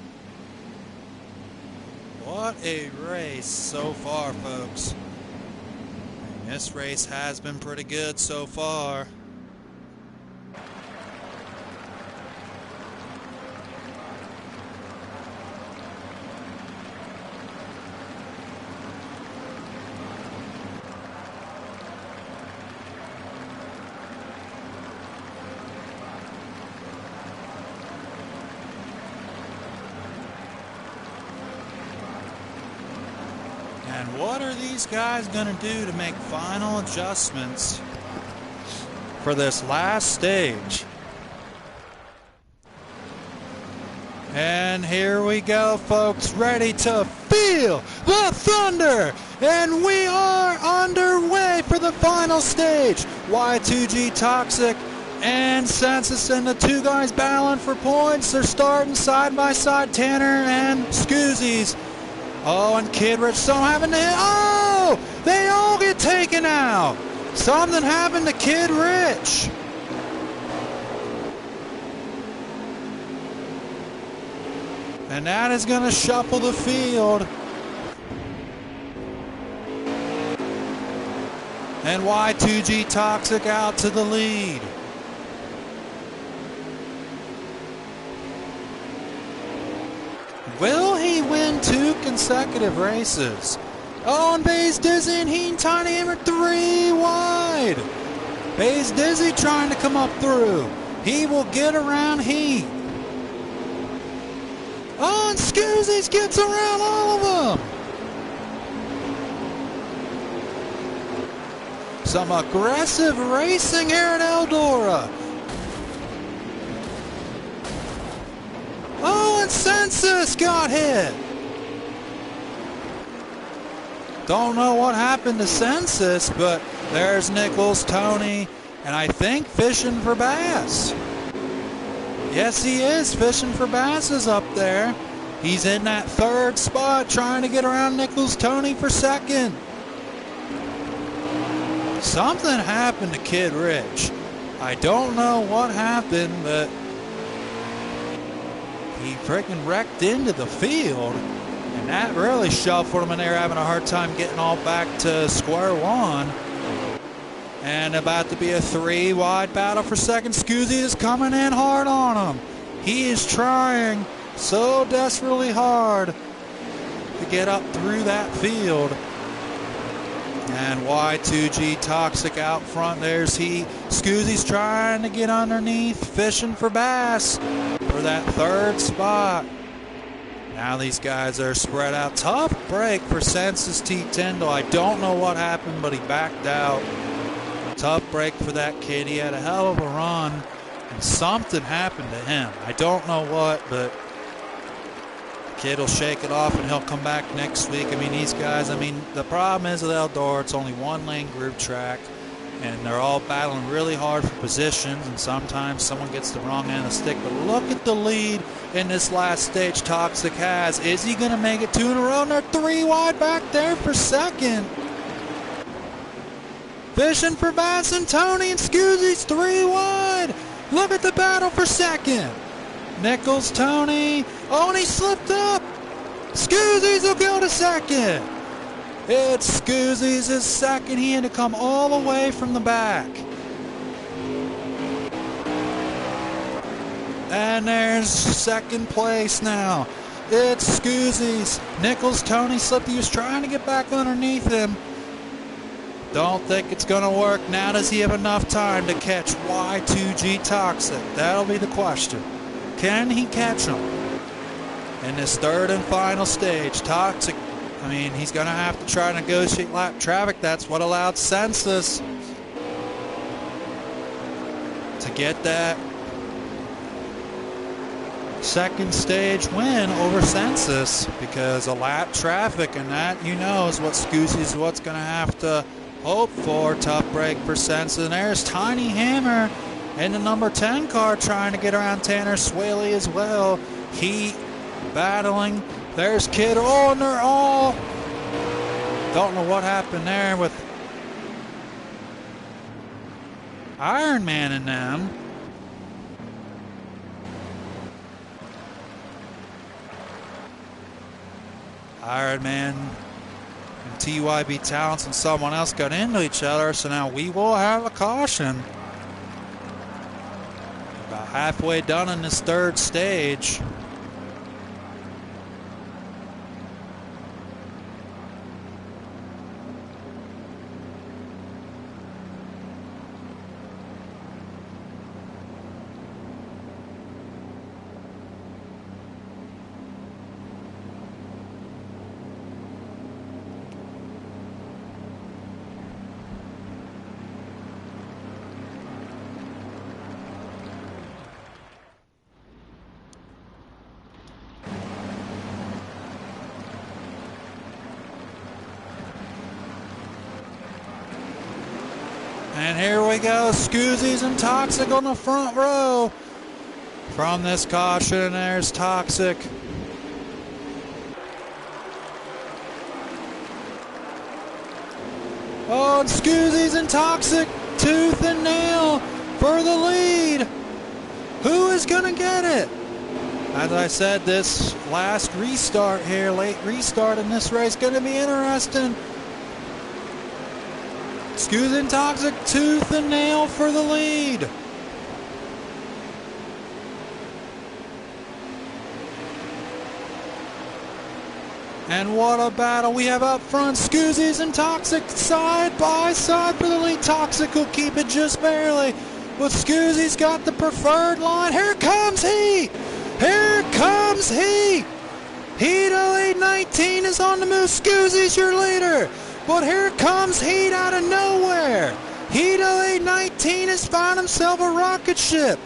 What a race so far, folks. This race has been pretty good so far. And what are these guys going to do to make final adjustments for this last stage? And here we go, folks, ready to feel the thunder. And we are underway for the final stage. Y2G Toxic and Census, and the 2 guys battling for points. They're starting side by side, Tanner and Scoozies. Oh, and Kid Rich, some having to hit. Oh, they all get taken out. Something happened to Kid Rich. And that is going to shuffle the field. And Y2G Toxic out to the lead. Will he win 2 consecutive races? Oh, and Bay's Dizzy and Heat Tiny Hammer 3 wide. Bay's Dizzy trying to come up through. He will get around Heat. Oh, and Scoozies gets around all of them. Some aggressive racing here at Eldora. and Census got hit. Don't know what happened to Census, but there's Nichols, Tony, and I think fishing for bass. Yes, he is fishing for basses up there. He's in that third spot trying to get around Nichols, Tony for second. Something happened to Kid Rich. I don't know what happened, but he freaking wrecked into the field. And that really shuffled him, and they're having a hard time getting all back to square one. And about to be a 3-wide battle for second. Scoozy is coming in hard on him. He is trying so desperately hard to get up through that field. And Y2G Toxic out front. There's he. Scoozy's trying to get underneath, fishing for bass for that third spot. Now these guys are spread out. Tough break for Census T. Tyndall. I don't know what happened, but he backed out. Tough break for that kid. He had a hell of a run, and something happened to him. I don't know what, but the kid will shake it off, and he'll come back next week. I mean, these guys, the problem is with Eldora, it's only one-lane group track, and they're all battling really hard for positions, and sometimes someone gets the wrong end of the stick. But look at the lead in this last stage Toxic has. Is he going to make it 2 in a row? And they're 3 wide back there for second. Fishing for bass, and Tony and Scoozy's 3 wide. Look at the battle for second. Nichols, Tony. Oh, and he slipped up. Scoozy's will go to second. It's Scoozy's his second. He had to come all the way from the back. And there's second place now. It's Scoozy's. Nichols, Tony slipped. He was trying to get back underneath him. Don't think it's going to work. Now does he have enough time to catch Y2G Toxic? That'll be the question. Can he catch him in this third and final stage? Toxic, he's going to have to try to negotiate lap traffic. That's what allowed Census to get that second stage win over Census, because a lap traffic, and that, is what Scoozy's what's going to have to hope for. Tough break for Census. And there's Tiny Hammer in the number 10 car trying to get around Tanner Swaley as well. He battling. There's Kid. Oh, and they're all. Don't know what happened there with Iron Man in them. Iron Man and TYB Talents and someone else got into each other, so now we will have a caution. About halfway done in this third stage. And here we go, Scoozy's and Toxic on the front row. From this caution, there's Toxic. Oh, and Scoozy's and Toxic, tooth and nail for the lead. Who is going to get it? As I said, this last restart here, late restart in this race, going to be interesting. Scoozy and Toxic, tooth and nail for the lead. And what a battle we have up front. Scoozy's and Toxic side by side for the lead. Toxic will keep it just barely, but Scoozy's got the preferred line. Here comes he! Here comes he! Heat 0819 is on the move. Scoozy's your leader. But here comes Heat out of nowhere. Heat 0819 has found himself a rocket ship.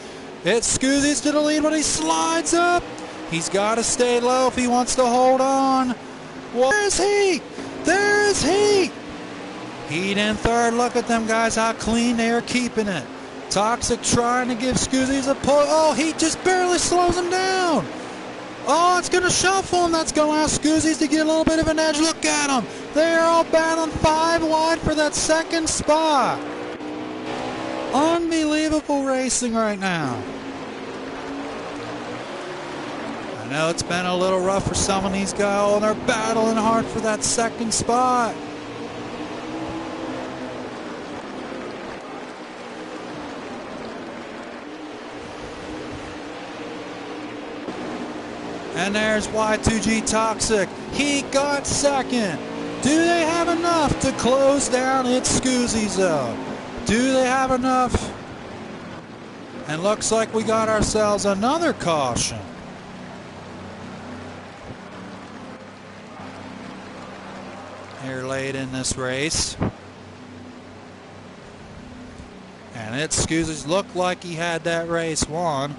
It's Scoozy's to the lead, but he slides up. He's got to stay low if he wants to hold on. Where is he? There is he. Heat in third. Look at them guys, how clean they are keeping it. Toxic trying to give Scoozies a pull. Oh, Heat just barely slows him down. Oh, it's going to shuffle him. That's going to allow Scoozies to get a little bit of an edge. Look at them. They're all battling 5 wide for that second spot. Unbelievable racing right now. I know it's been a little rough for some of these guys. Oh, they're battling hard for that second spot. And there's Y2G Toxic. He got second. Do they have enough to close down its Scoozies though? Do they have enough? And looks like we got ourselves another caution. Here late in this race. And its Scoozies looked like he had that race won.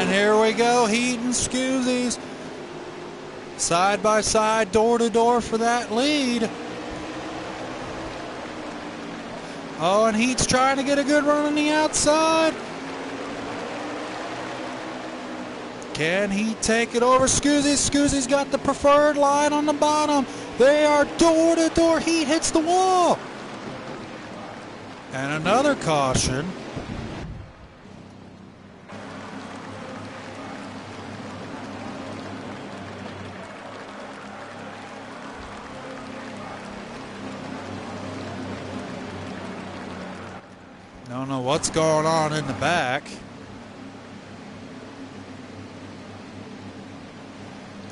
Here we go, Heat and Scoozies. Side by side, door to door for that lead. Oh, and Heat's trying to get a good run on the outside. Can he take it over Scoozies? Scoozies got the preferred line on the bottom. They are door to door. Heat hits the wall. And another caution. Don't know what's going on in the back.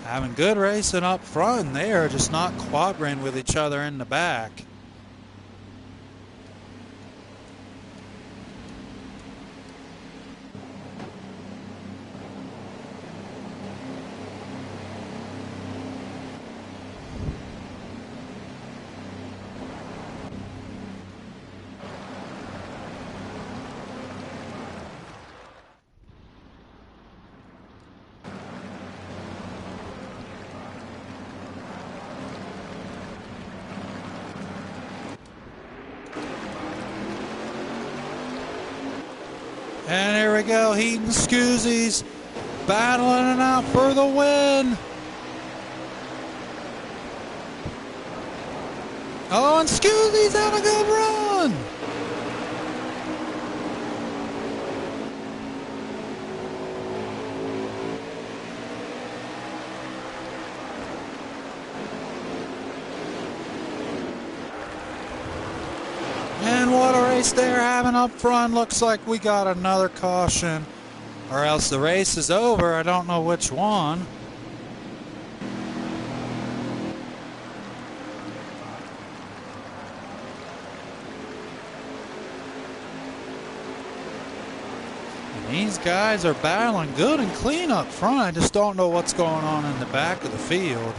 Having good racing up front, and they are just not cooperating with each other in the back. And here we go, Heat and Scoozies battling it out for the win. Oh, and Scoozies had a good run. And what a race they're having up front. Looks like we got another caution, or else the race is over. I don't know which one. And these guys are battling good and clean up front. I just don't know what's going on in the back of the field.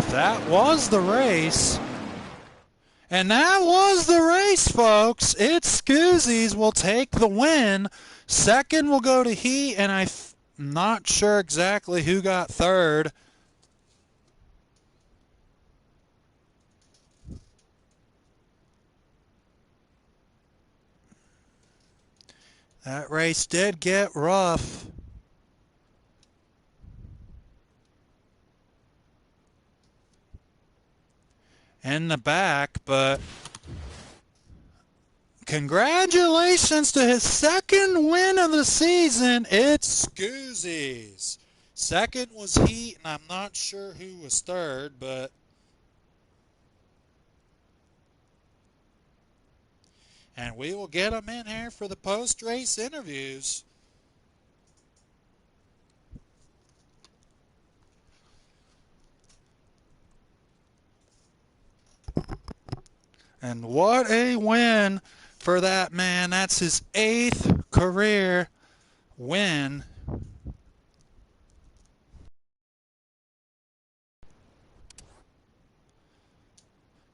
That was the race. And that was the race, folks. It's Scoozies will take the win. Second will go to Heat, and I'm not sure exactly who got third. That race did get rough. In the back, but congratulations to his second win of the season. It's Scoozy's. Second was Heat, and I'm not sure who was third, but and we will get him in here for the post-race interviews. And what a win for that man. That's his 8th career win.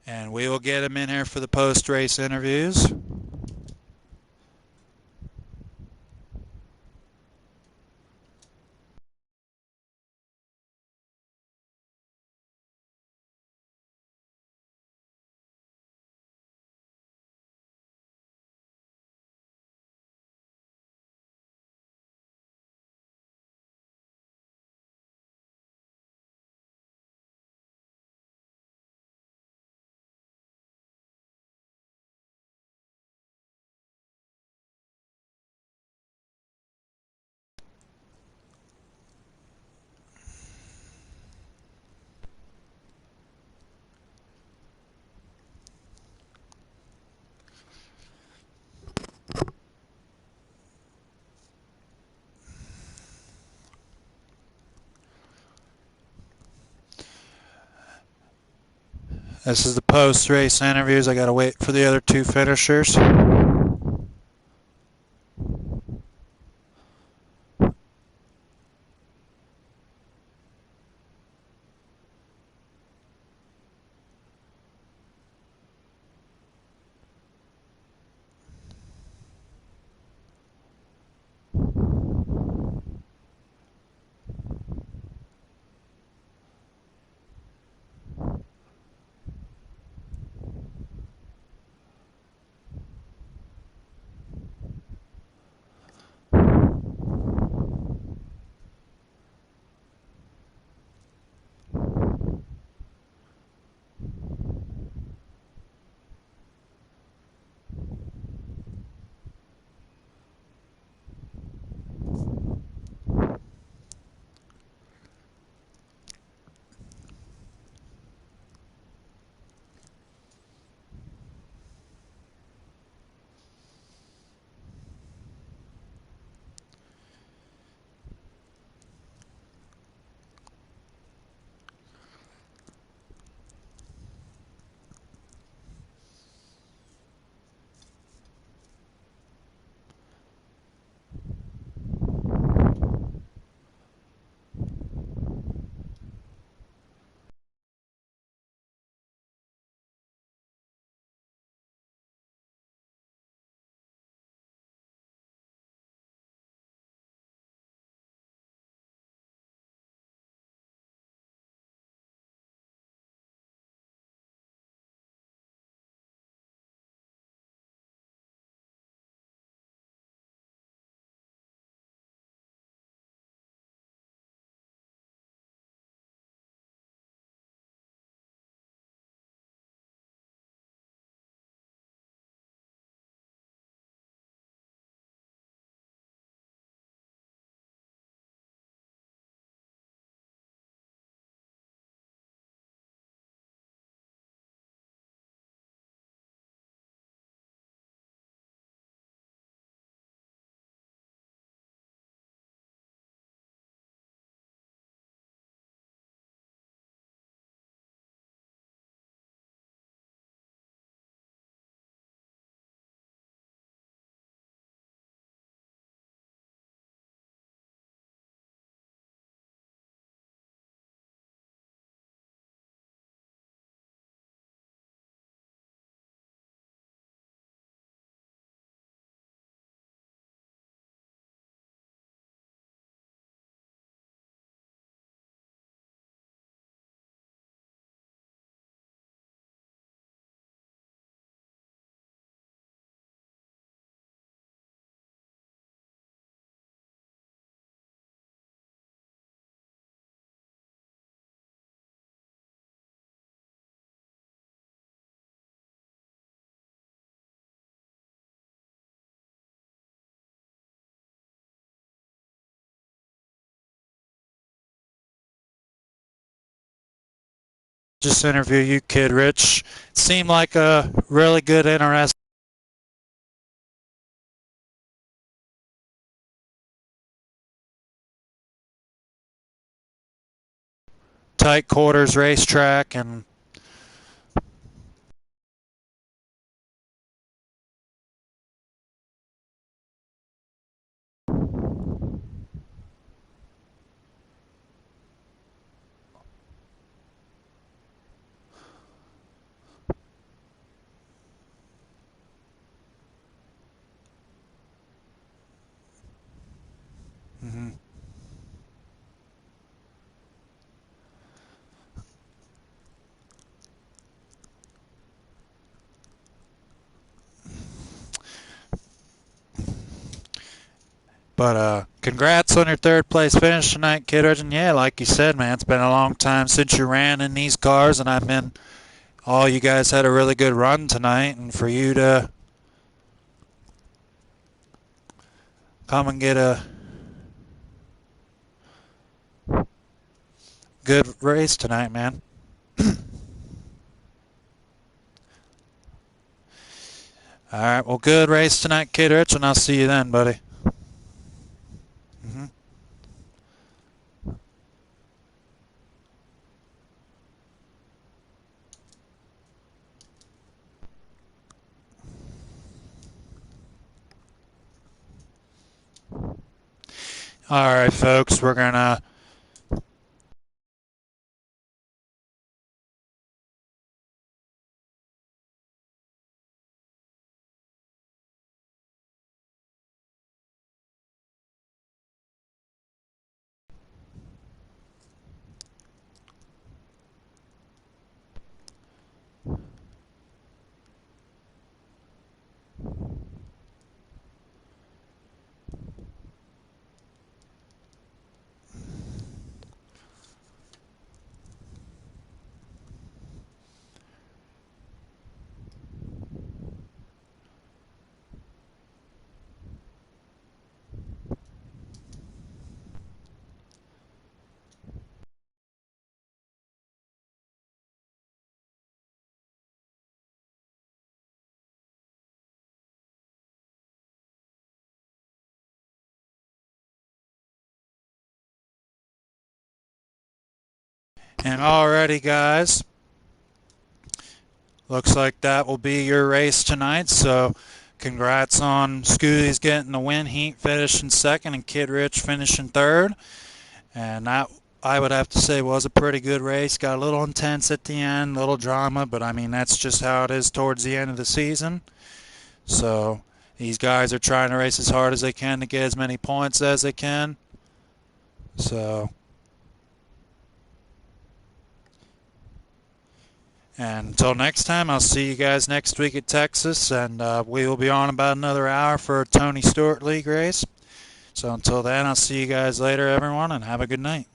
And we will get him in here for the post-race interviews. This is the post-race interviews. I got to wait for the other two finishers. just interview you, Kid Rich. Seemed like a really good, interesting, tight quarters racetrack, and mhm. But congrats on your third place finish tonight, Kid Rich. And yeah, like you said, man, it's been a long time since you ran in these cars, and all you guys had a really good run tonight, and for you to come and get a good race tonight, man. All right, well, good race tonight, Kid Rich, and I'll see you then, buddy. Mhm. All right, folks, we're going to And alrighty, guys, looks like that will be your race tonight. So congrats on Scooty's getting the win heat, finishing second, and Kid Rich finishing third. And that, I would have to say, was a pretty good race. Got a little intense at the end, a little drama, but I mean, that's just how it is towards the end of the season. So these guys are trying to race as hard as they can to get as many points as they can. So, and until next time, I'll see you guys next week at Texas, and we will be on about another hour for a Tony Stewart League race. So until then, I'll see you guys later, everyone, and have a good night.